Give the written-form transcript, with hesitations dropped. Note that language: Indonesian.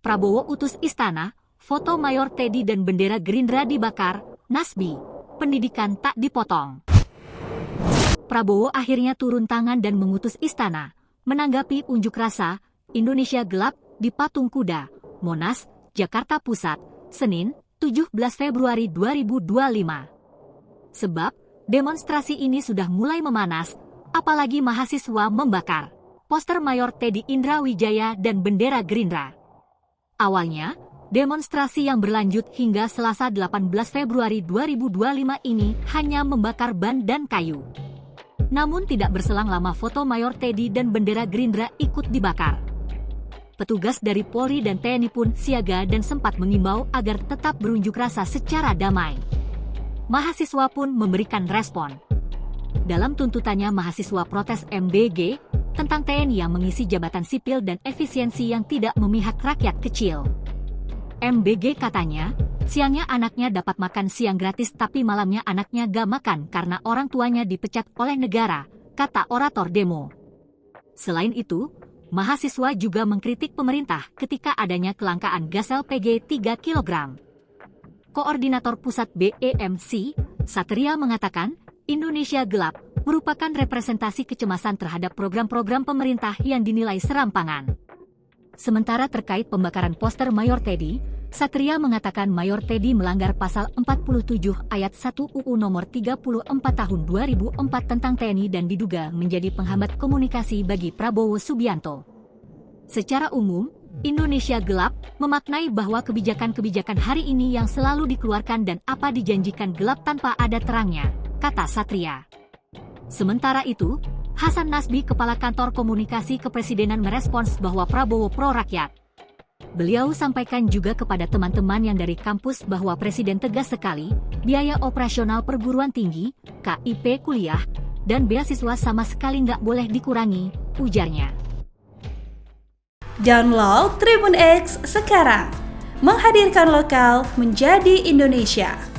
Prabowo utus istana, foto Mayor Teddy dan bendera Gerindra dibakar, Nasbi, pendidikan tak dipotong. Prabowo akhirnya turun tangan dan mengutus istana, menanggapi unjuk rasa, Indonesia Gelap, di Patung Kuda, Monas, Jakarta Pusat, Senin, 17 Februari 2025. Sebab, demonstrasi ini sudah mulai memanas, apalagi mahasiswa membakar poster Mayor Teddy Indra Wijaya dan bendera Gerindra. Awalnya, demonstrasi yang berlanjut hingga Selasa 18 Februari 2025 ini hanya membakar ban dan kayu. Namun tidak berselang lama foto Mayor Teddy dan bendera Gerindra ikut dibakar. Petugas dari Polri dan TNI pun siaga dan sempat mengimbau agar tetap berunjuk rasa secara damai. Mahasiswa pun memberikan respon. Dalam tuntutannya mahasiswa protes MBG tentang TNI yang mengisi jabatan sipil dan efisiensi yang tidak memihak rakyat kecil. MBG katanya, siangnya anaknya dapat makan siang gratis tapi malamnya anaknya gak makan karena orang tuanya dipecat oleh negara, kata orator demo. Selain itu, mahasiswa juga mengkritik pemerintah ketika adanya kelangkaan gas LPG 3 kg. Koordinator Pusat BEMC, Satria mengatakan, Indonesia Gelap merupakan representasi kecemasan terhadap program-program pemerintah yang dinilai serampangan. Sementara terkait pembakaran poster Mayor Teddy, Satria mengatakan Mayor Teddy melanggar pasal 47 ayat 1 UU nomor 34 tahun 2004 tentang TNI dan diduga menjadi penghambat komunikasi bagi Prabowo Subianto. Secara umum, Indonesia Gelap memaknai bahwa kebijakan-kebijakan hari ini yang selalu dikeluarkan dan apa dijanjikan gelap tanpa ada terangnya, kata Satria. Sementara itu, Hasan Nasbi, Kepala Kantor Komunikasi Kepresidenan merespons bahwa Prabowo pro-rakyat. Beliau sampaikan juga kepada teman-teman yang dari kampus bahwa Presiden tegas sekali, biaya operasional perguruan tinggi, KIP kuliah, dan beasiswa sama sekali nggak boleh dikurangi, ujarnya. Download Tribun X sekarang, menghadirkan lokal menjadi Indonesia.